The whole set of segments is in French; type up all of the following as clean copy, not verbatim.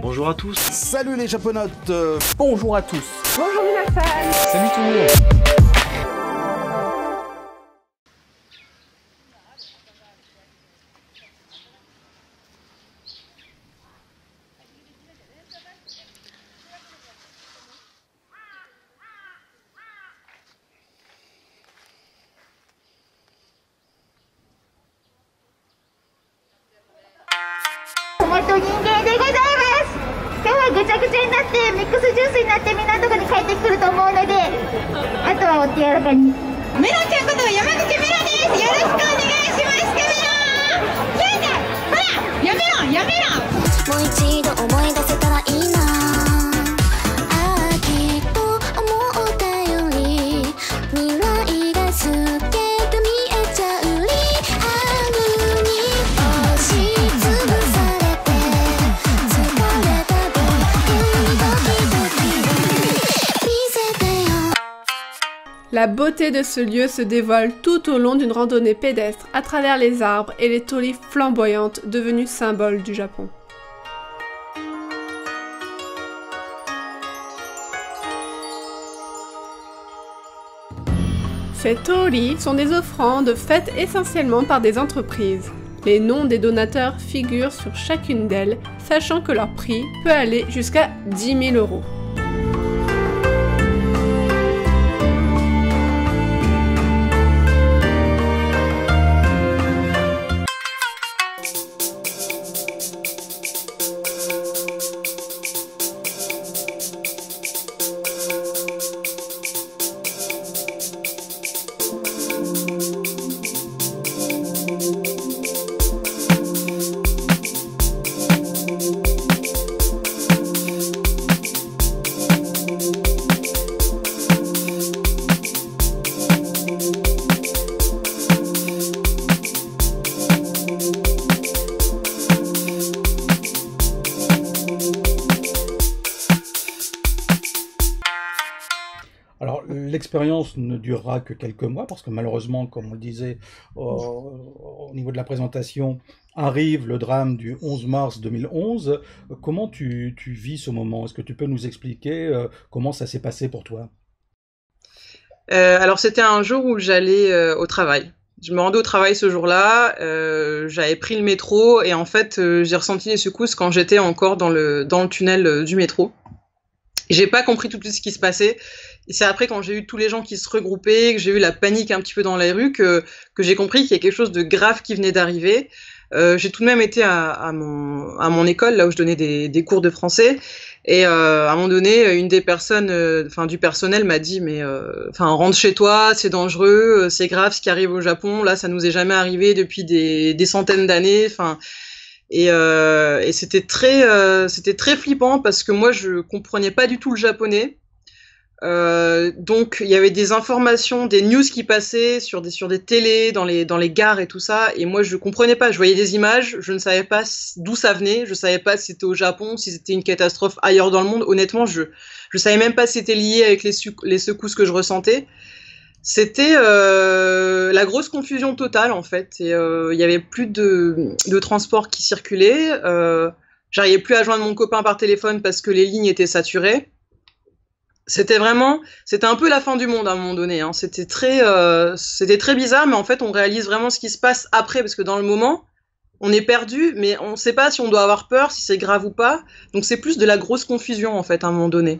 Bonjour à tous. Salut les japonautes. Bonjour à tous. Bonjour minasan. Salut tout le monde. La beauté de ce lieu se dévoile tout au long d'une randonnée pédestre à travers les arbres et les tulies flamboyantes devenues symboles du Japon. Ces torii sont des offrandes faites essentiellement par des entreprises. Les noms des donateurs figurent sur chacune d'elles, sachant que leur prix peut aller jusqu'à 10 000 €. Alors, l'expérience ne durera que quelques mois, parce que malheureusement, comme on le disait au niveau de la présentation, arrive le drame du 11 mars 2011. Comment tu vis ce moment? Est-ce que tu peux nous expliquer comment ça s'est passé pour toi? Alors, c'était un jour où j'allais au travail. Je me rendais au travail ce jour-là, j'avais pris le métro, et en fait, j'ai ressenti les secousses quand j'étais encore dans le tunnel du métro. J'ai pas compris tout de suite ce qui se passait. Et c'est après, quand j'ai eu tous les gens qui se regroupaient, que j'ai eu la panique un petit peu dans la rue, que j'ai compris qu'il y a quelque chose de grave qui venait d'arriver. J'ai tout de même été à mon école, là où je donnais des cours de français. Et à un moment donné, une des personnes, du personnel m'a dit, mais rentre chez toi, c'est dangereux, c'est grave ce qui arrive au Japon. Là, ça nous est jamais arrivé depuis des centaines d'années. Et c'était très flippant, parce que moi je comprenais pas du tout le japonais. Donc il y avait des informations, des news qui passaient sur des télés, dans les gares et tout ça, et moi je comprenais pas. Je voyais des images, je ne savais pas d'où ça venait, je savais pas si c'était au Japon, si c'était une catastrophe ailleurs dans le monde. Honnêtement, je savais même pas si c'était lié avec les secousses que je ressentais. C'était la grosse confusion totale, en fait. Et il y avait plus de transport qui circulait. J'arrivais plus à joindre mon copain par téléphone parce que les lignes étaient saturées. C'était un peu la fin du monde à un moment donné, hein. C'était très bizarre, mais en fait, on réalise vraiment ce qui se passe après, parce que dans le moment, on est perdu, mais on sait pas si on doit avoir peur, si c'est grave ou pas. Donc c'est plus de la grosse confusion, en fait, à un moment donné.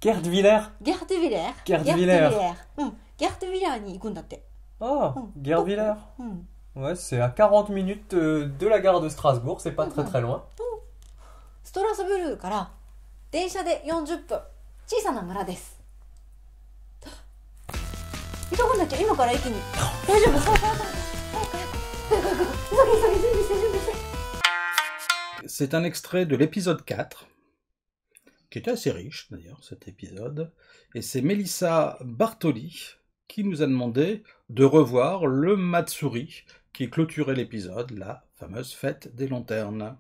Gerdwiller. Oh, Gerdwiller. Ouais, c'est à 40 minutes de la gare de Strasbourg, c'est pas très loin. ストラスブルーから電車で40分、小さな村です。急がなきゃ今から駅に。大丈夫、そうそうそう。C'est un extrait de l'épisode 4, qui était assez riche d'ailleurs cet épisode, et c'est Mélissa Bartoli qui nous a demandé de revoir le Matsuri qui clôturait l'épisode, la fameuse fête des lanternes.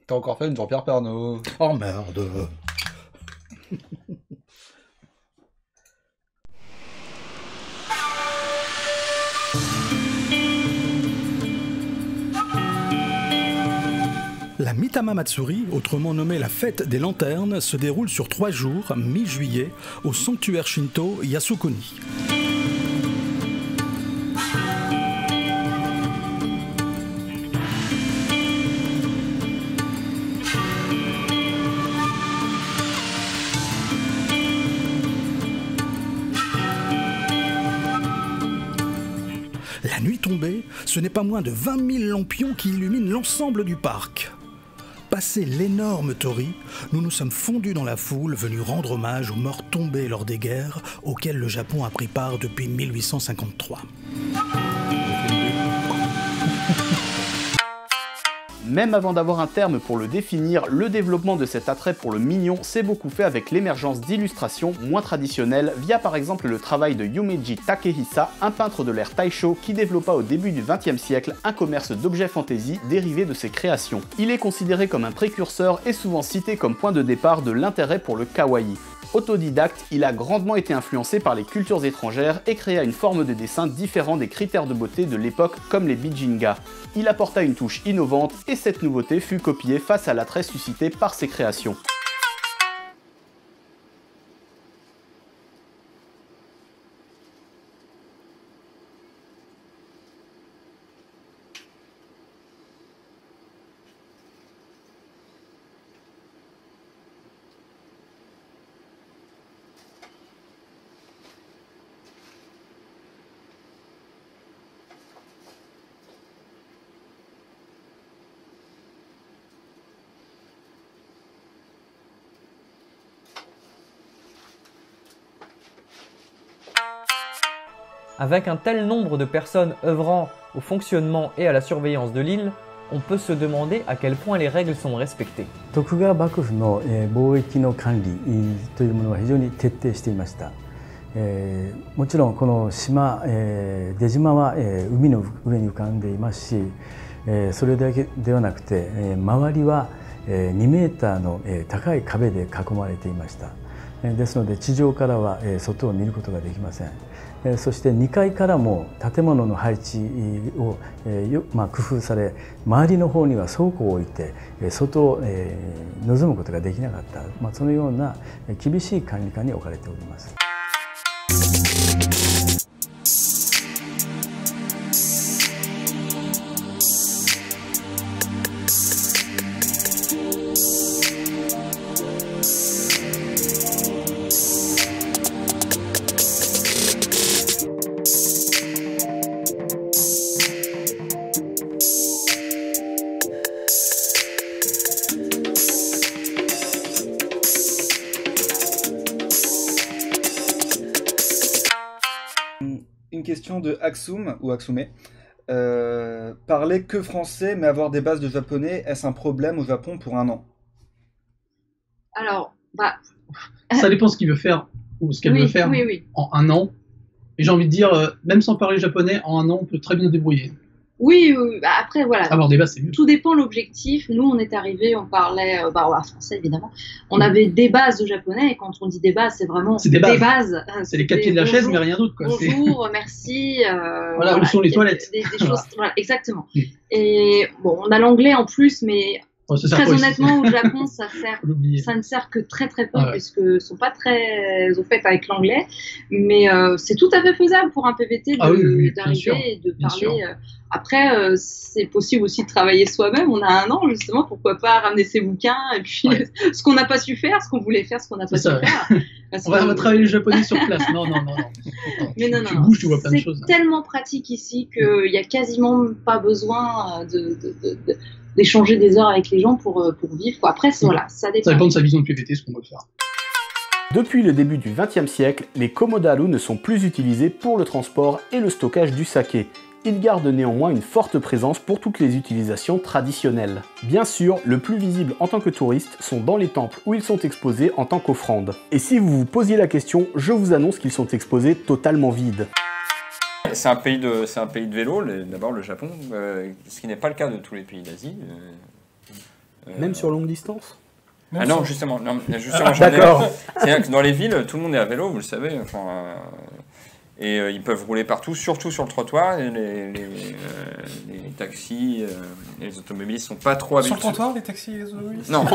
T'as encore fait une Jean-Pierre Pernaut. Oh merde. La Mitama Matsuri, autrement nommée la fête des lanternes, se déroule sur 3 jours, mi-juillet, au sanctuaire Shinto Yasukuni. La nuit tombée, ce n'est pas moins de 20 000 lampions qui illuminent l'ensemble du parc. Passé l'énorme torii, nous nous sommes fondus dans la foule venue rendre hommage aux morts tombés lors des guerres auxquelles le Japon a pris part depuis 1853. Même avant d'avoir un terme pour le définir, le développement de cet attrait pour le mignon s'est beaucoup fait avec l'émergence d'illustrations moins traditionnelles via par exemple le travail de Yumeji Takehisa, un peintre de l'ère Taisho qui développa au début du XXe siècle un commerce d'objets fantasy dérivés de ses créations. Il est considéré comme un précurseur et souvent cité comme point de départ de l'intérêt pour le kawaii. Autodidacte, il a grandement été influencé par les cultures étrangères et créa une forme de dessin différent des critères de beauté de l'époque comme les bijinga. Il apporta une touche innovante et cette nouveauté fut copiée face à l'attrait suscité par ses créations. Avec un tel nombre de personnes œuvrant au fonctionnement et à la surveillance de l'île, on peut se demander à quel point les règles sont respectées. Tokugawa Bakufu no 貿易の管理というものは非常に徹底していました。もちろんこの島、出島は、海の上に浮かんでいますし、それだけではなくて、周りは、2メーターの、高い壁で囲まれていました。ですので地上からは、外を見ることができません。そして2階からも建物の配置を、工夫され、周りの方には倉庫を置いて外を、望むことができなかった、そのような厳しい管理下に置かれております。Question de Aksum ou Aksume. Parler que français mais avoir des bases de japonais, est-ce un problème au Japon pour un an? Alors, ça dépend ce qu'il veut faire ou ce qu'elle veut faire en un an. Et j'ai envie de dire, même sans parler japonais, en un an, on peut très bien se débrouiller. Oui, après voilà. Avoir des bases, c'est mieux. Tout dépend de l'objectif. Nous, on est arrivés, on parlait français évidemment. On avait des bases de japonais et quand on dit des bases, c'est vraiment des bases. C'est les 4 pieds de la chaise, mais rien d'autre. Bonjour, merci. Voilà, où sont les toilettes. Des choses, voilà, exactement. Et bon, on a l'anglais en plus, mais très honnêtement, au Japon, ça ne sert que très très peu puisque sont pas très au fait avec l'anglais. Mais c'est tout à fait faisable pour un PVT d'arriver et de parler. Après, c'est possible aussi de travailler soi-même. On a un an, justement, pourquoi pas ramener ses bouquins et puis ce qu'on n'a pas su faire, ce qu'on voulait faire, ce qu'on n'a pas su faire. On va travailler le japonais sur place. Non. Mais non, tu bouges, tu vois plein de choses. C'est tellement pratique ici qu'il n'y a quasiment pas besoin d'échanger des heures avec les gens pour vivre. Après, voilà, ça dépend. Ça dépend de sa vision de PVT, ce qu'on veut faire. Depuis le début du XXe siècle, les komodaru ne sont plus utilisés pour le transport et le stockage du saké. Ils gardent néanmoins une forte présence pour toutes les utilisations traditionnelles. Bien sûr, le plus visible en tant que touriste sont dans les temples où ils sont exposés en tant qu'offrande. Et si vous vous posiez la question, je vous annonce qu'ils sont exposés totalement vides. C'est un pays de vélo, d'abord le Japon, ce qui n'est pas le cas de tous les pays d'Asie. Même sur longue distance ? Ah non, justement, d'accord. C'est-à-dire que dans les villes, tout le monde est à vélo, vous le savez. Et ils peuvent rouler partout, surtout sur le trottoir. Et les taxis et les automobilistes sont pas trop habitués. Sur le trottoir, les taxis et les automobilistes ? Non,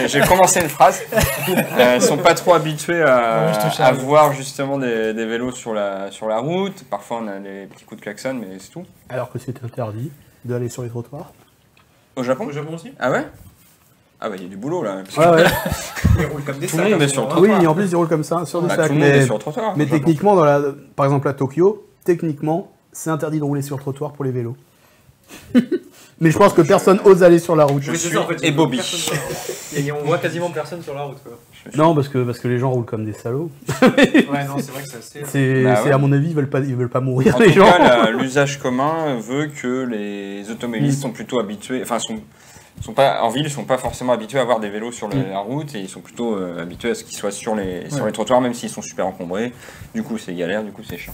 j'ai commencé une phrase. Ils sont pas trop habitués à voir justement des vélos sur la route. Parfois, on a des petits coups de klaxon, mais c'est tout. Alors que c'est interdit d'aller sur les trottoirs. Au Japon ? Au Japon aussi ? Ah ouais ? Ah bah il y a du boulot là. Ouais. Ils roulent comme des sacs. Tout le monde est sur le trottoir. Oui, en plus ils roulent comme ça, sur des sacs. Tout le monde est sur le trottoir. Mais techniquement, par exemple à Tokyo, techniquement, c'est interdit de rouler sur le trottoir pour les vélos. Mais je pense que personne ose aller sur la route. Je suis et Bobby. Et on voit quasiment personne sur la route, quoi. Non, parce que les gens roulent comme des salauds. Ouais, non, c'est vrai que c'est assez... C'est à mon avis, ils veulent pas mourir, les en tout gens. Cas, l'usage commun veut que les automobilistes sont plutôt habitués, sont pas en ville, ils sont pas forcément habitués à avoir des vélos sur la route et ils sont plutôt habitués à ce qu'ils soient sur les trottoirs, même s'ils sont super encombrés. Du coup, c'est galère, du coup, c'est chiant.